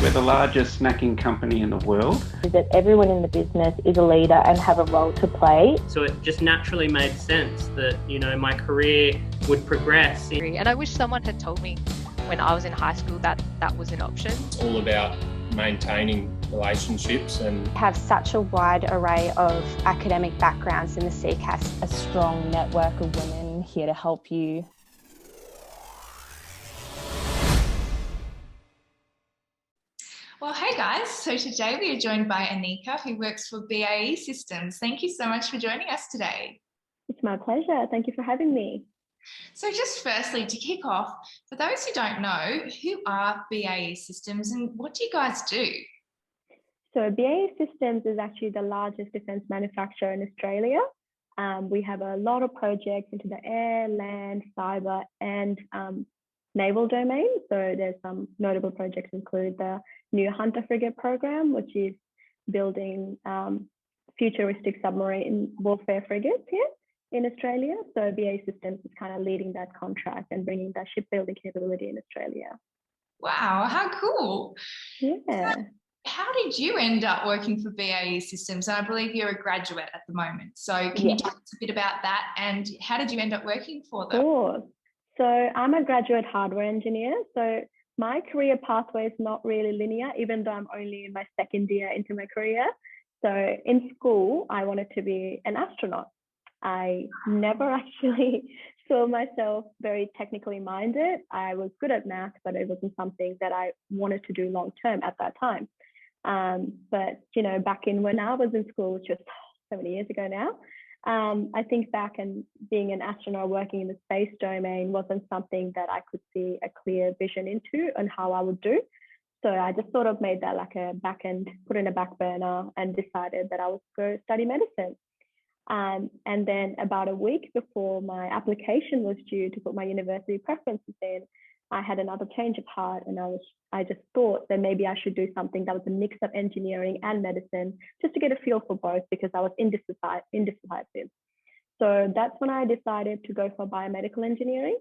We're the largest snacking company in the world. That everyone in the business is a leader and have a role to play. So it just naturally made sense that, my career would progress. And I wish someone had told me when I was in high school that that was an option. It's all about maintaining relationships and have such a wide array of academic backgrounds in the CCAS. A strong network of women here to help you. Well, hey guys, so today we are joined by Anika, who works for BAE Systems. Thank you so much for joining us today. It's my pleasure. Thank you for having me. So just firstly, to kick off, for those who don't know, who are BAE Systems and what do you guys do? So BAE Systems is actually the largest defence manufacturer in Australia. We have a lot of projects into the air, land, cyber and naval domain. So there's some notable projects include the new Hunter frigate program, which is building futuristic submarine warfare frigates here in Australia. So BAE Systems is kind of leading that contract and bringing that shipbuilding capability in Australia. Wow, how cool. Yeah. So how did you end up working for BAE Systems? And I believe you're a graduate at the moment. So can you tell us a bit about that and how did you end up working for them? Sure. So I'm a graduate hardware engineer. So my career pathway is not really linear, even though I'm only in my second year into my career. So in school, I wanted to be an astronaut. I never actually saw myself very technically minded. I was good at math, but it wasn't something that I wanted to do long term at that time. But, back in when I was in school, just so many years ago now, I think back and being an astronaut working in the space domain wasn't something that I could see a clear vision into and how I would do. So I just sort of made that like a back end, put in a back burner and decided that I was going to study medicine. And then about a week before my application was due to put my university preferences in, I had another change of heart and I just thought that maybe I should do something that was a mix of engineering and medicine just to get a feel for both because I was indecisive. So that's when I decided to go for biomedical engineering.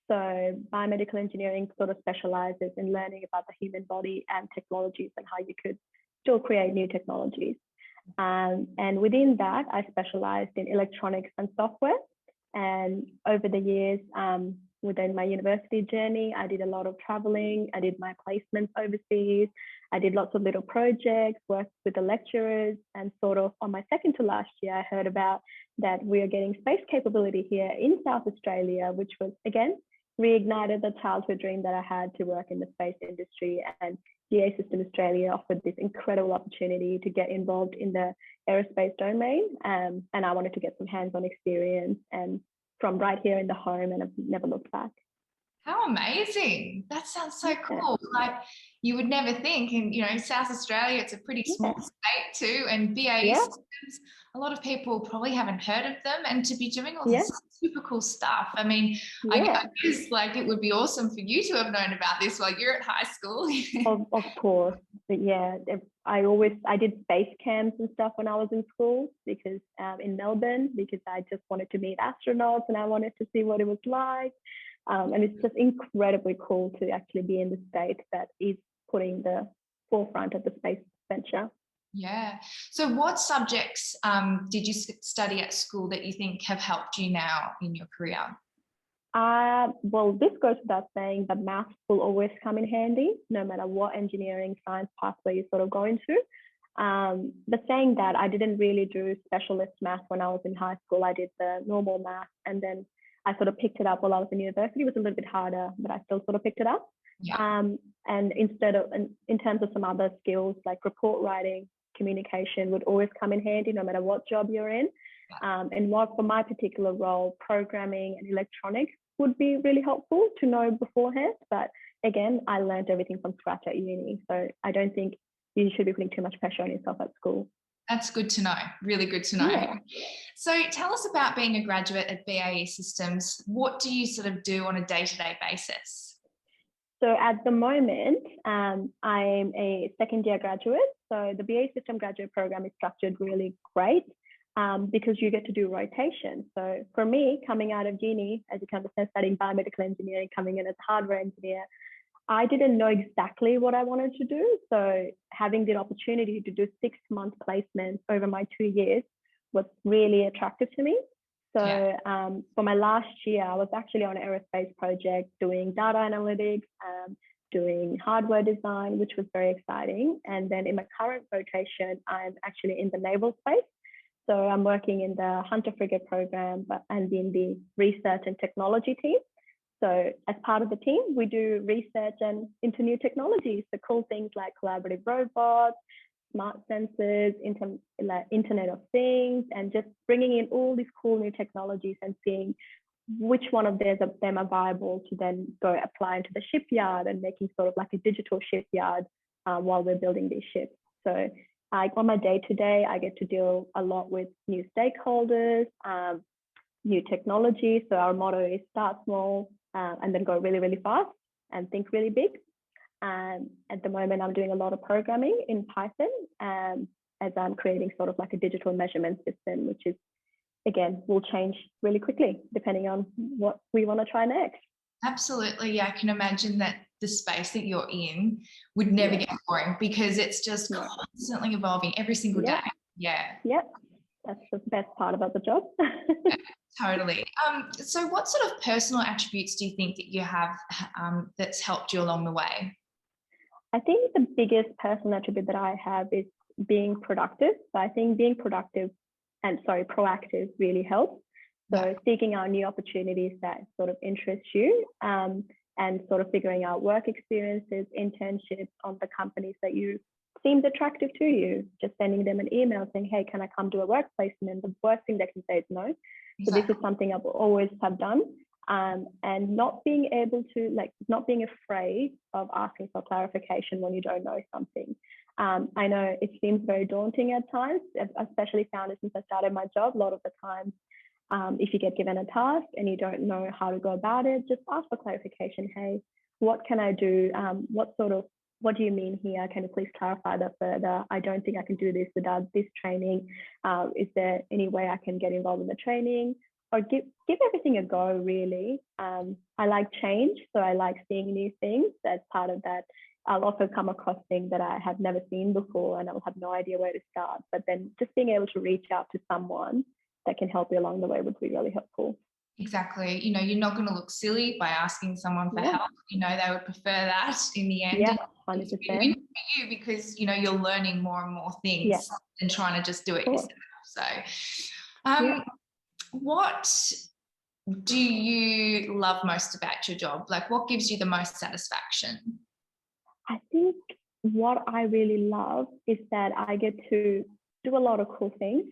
So biomedical engineering sort of specializes in learning about the human body and technologies and how you could still create new technologies. And within that, I specialized in electronics and software. And over the years, within my university journey, I did a lot of traveling. I did my placements overseas. I did lots of little projects, worked with the lecturers, and sort of on my second to last year, I heard about that we are getting space capability here in South Australia, which was, again, reignited the childhood dream that I had to work in the space industry. And BAE Systems Australia offered this incredible opportunity to get involved in the aerospace domain. And I wanted to get some hands-on experience and from right here in the home, and I've never looked back. How amazing. That sounds so cool. Like you would never think, and South Australia, it's a pretty small state too, and BAE Systems, a lot of people probably haven't heard of them, and to be doing all this super cool stuff. I mean, I guess like it would be awesome for you to have known about this while you're at high school. Of course. But I did space camps and stuff when I was in school because in Melbourne, because I just wanted to meet astronauts and I wanted to see what it was like. And it's just incredibly cool to actually be in the state that is putting the forefront of the space venture. Yeah. So what subjects did you study at school that you think have helped you now in your career? Well, this goes without saying, but math will always come in handy, no matter what engineering, science pathway you sort of go into. But saying that, I didn't really do specialist math when I was in high school. I did the normal math, and then I sort of picked it up while I was in university. It was a little bit harder, but I still sort of picked it up. Yeah. And in terms of some other skills like report writing, communication would always come in handy no matter what job you're in. And what for my particular role, programming and electronics would be really helpful to know beforehand. But again, I learned everything from scratch at uni. So I don't think you should be putting too much pressure on yourself at school. That's good to know. Really good to know. Yeah. So tell us about being a graduate at BAE Systems. What do you sort of do on a day-to-day basis? So at the moment, I'm a second year graduate. So the BAE Systems graduate program is structured really great because you get to do rotation. So for me, coming out of uni, as you can understand, studying biomedical engineering, coming in as a hardware engineer, I didn't know exactly what I wanted to do. So having the opportunity to do 6-month placements over my 2 years was really attractive to me. So for my last year, I was actually on an aerospace project doing data analytics, doing hardware design, which was very exciting. And then in my current rotation, I'm actually in the naval space. So I'm working in the Hunter Frigate program and in the research and technology team. So as part of the team, we do research and into new technologies, so cool things like collaborative robots, smart sensors, Internet of Things, and just bringing in all these cool new technologies and seeing which one of them are viable to then go apply into the shipyard and making sort of like a digital shipyard while we're building these ships. So on my day-to-day, I get to deal a lot with new stakeholders, new technology. So our motto is start small and then go really, really fast and think really big. At the moment, I'm doing a lot of programming in Python as I'm creating sort of like a digital measurement system, which is, again, will change really quickly depending on what we want to try next. Absolutely. Yeah, I can imagine that the space that you're in would never get boring because it's just constantly evolving every single day. Yeah. Yeah. That's the best part about the job. Yeah, totally. So what sort of personal attributes do you think that you have that's helped you along the way? I think the biggest personal attribute that I have is being productive. So I think being proactive really helps. So seeking out new opportunities that sort of interest you and sort of figuring out work experiences, internships on the companies that you seems attractive to you, just sending them an email saying, hey, can I come do a work placement? And the worst thing they can say is no. So this is something I've always have done. And not being able to, not being afraid of asking for clarification when you don't know something. I know it seems very daunting at times, especially found it since I started my job. A lot of the times, if you get given a task and you don't know how to go about it, just ask for clarification. Hey, what can I do? What do you mean here? Can you please clarify that further? I don't think I can do this without this training. Is there any way I can get involved in the training? Or give everything a go, really. I like change, so I like seeing new things. As part of that, I'll also come across things that I have never seen before and I'll have no idea where to start. But then just being able to reach out to someone that can help you along the way would be really helpful. Exactly. You're not going to look silly by asking someone for help. They would prefer that in the end. Yeah, 100%. It's win-win for you because, you're learning more and more things than trying to just do it yourself. So, what do you love most about your job? What gives you the most satisfaction? I think what I really love is that I get to do a lot of cool things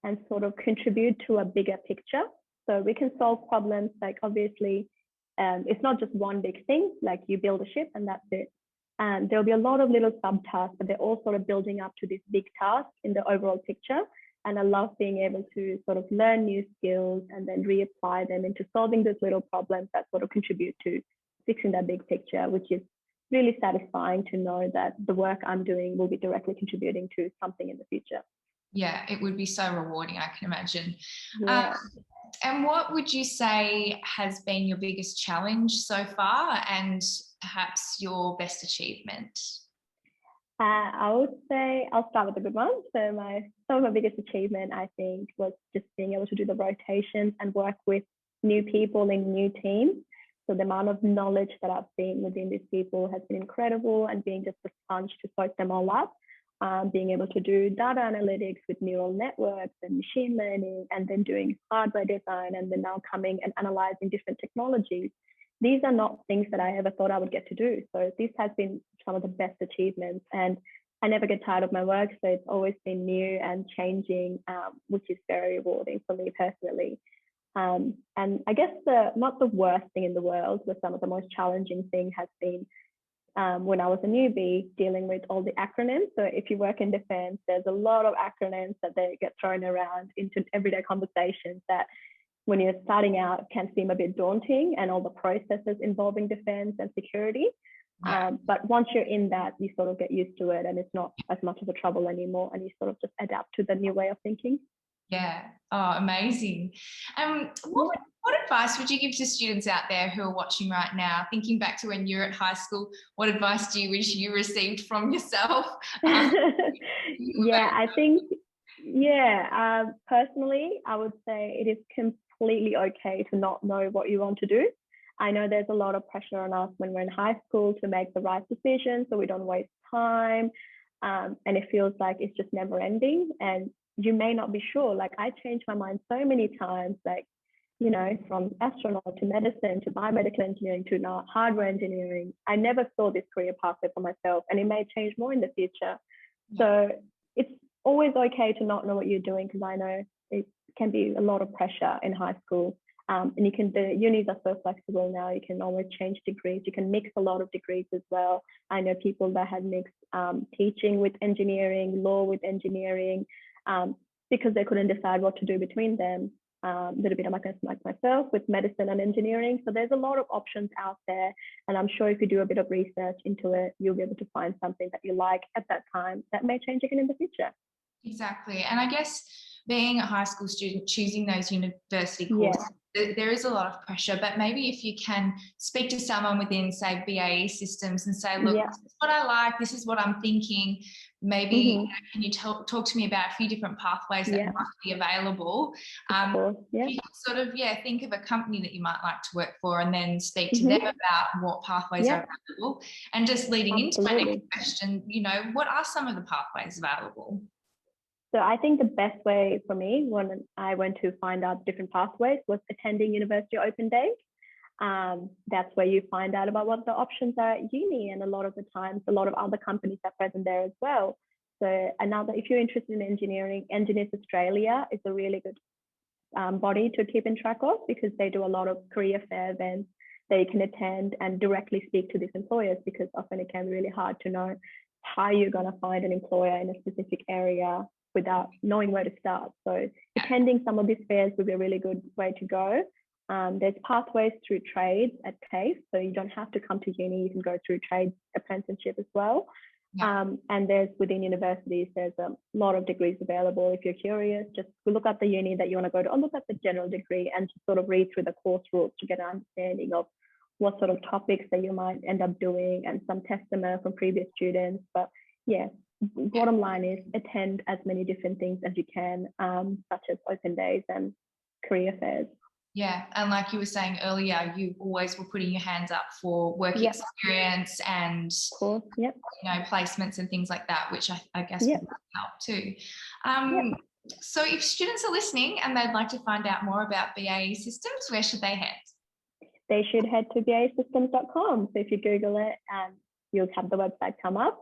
and sort of contribute to a bigger picture. So we can solve problems, obviously, it's not just one big thing, you build a ship and that's it. There'll be a lot of little sub-tasks, but they're all sort of building up to this big task in the overall picture. And I love being able to sort of learn new skills and then reapply them into solving those little problems that sort of contribute to fixing that big picture, which is really satisfying to know that the work I'm doing will be directly contributing to something in the future. Yeah, it would be so rewarding, I can imagine. Yeah. And what would you say has been your biggest challenge so far and perhaps your best achievement? I would say I'll start with a good one. So some of my biggest achievement, I think, was just being able to do the rotations and work with new people in new teams. So the amount of knowledge that I've seen within these people has been incredible, and being just a sponge to soak them all up. Being able to do data analytics with neural networks and machine learning, and then doing hardware design, and then now coming and analyzing different technologies. These are not things that I ever thought I would get to do. So this has been some of the best achievements, and I never get tired of my work. So it's always been new and changing, which is very rewarding for me personally. And I guess not the worst thing in the world, but some of the most challenging thing has been when I was a newbie, dealing with all the acronyms. So if you work in defense, there's a lot of acronyms that they get thrown around into everyday conversations that when you're starting out can seem a bit daunting, and all the processes involving defense and security. But once you're in that, you sort of get used to it, and it's not as much of a trouble anymore, and you sort of just adapt to the new way of thinking. Yeah. Oh, amazing. What advice would you give to students out there who are watching right now, thinking back to when you were at high school? What advice do you wish you received from yourself? Yeah, I think, personally, I would say it is completely okay to not know what you want to do. I know there's a lot of pressure on us when we're in high school to make the right decision so we don't waste time. And it feels like it's just never ending. And you may not be sure. Like, I changed my mind so many times, like, you know, from astronaut to medicine to biomedical engineering to now hardware engineering. I never saw this career pathway for myself, and it may change more in the future. So it's always okay to not know what you're doing, because I know it can be a lot of pressure in high school. And the unis are so flexible now. You can always change degrees. You can mix a lot of degrees as well. I know people that had mixed teaching with engineering, law with engineering, because they couldn't decide what to do between them. A little bit like myself with medicine and engineering. So there's a lot of options out there. And I'm sure if you do a bit of research into it, you'll be able to find something that you like at that time that may change again in the future. Exactly. And I guess being a high school student, choosing those university courses, there is a lot of pressure, but maybe if you can speak to someone within, say, BAE Systems and say, look, this is what I like, this is what I'm thinking, maybe you know, can you talk to me about a few different pathways that might be available? You can sort of, think of a company that you might like to work for and then speak to them about what pathways are available. And just leading into my next question, you know, what are some of the pathways available? So I think the best way for me when I went to find out different pathways was attending university open days. That's where you find out about what the options are at uni, and a lot of the times, a lot of other companies are present there as well. So if you're interested in engineering, Engineers Australia is a really good body to keep in track of, because they do a lot of career fair events that you can attend and directly speak to these employers, because often it can be really hard to know how you're going to find an employer in a specific area without knowing where to start. So attending some of these fairs would be a really good way to go. There's pathways through trades at TAFE, so you don't have to come to uni, you can go through trades apprenticeship as well. And there's within universities, there's a lot of degrees available. If you're curious, just look up the uni that you want to go to, or look up the general degree and just sort of read through the course rules to get an understanding of what sort of topics that you might end up doing, and some testimony from previous students. But bottom line is attend as many different things as you can, such as open days and career fairs. Yeah, and like you were saying earlier, you always were putting your hands up for work experience and you know, placements and things like that, which I guess would help too. So if students are listening and they'd like to find out more about BAE Systems, where should they head? They should head to baesystems.com. So if you Google it, you'll have the website come up.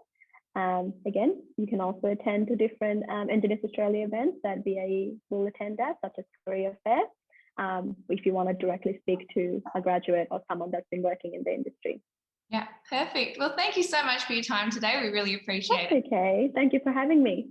Again, you can also attend to different Engineers Australia events that BAE will attend at, such as Career Fair, if you want to directly speak to a graduate or someone that's been working in the industry. Yeah, perfect. Well, thank you so much for your time today. We really appreciate it. Okay. Thank you for having me.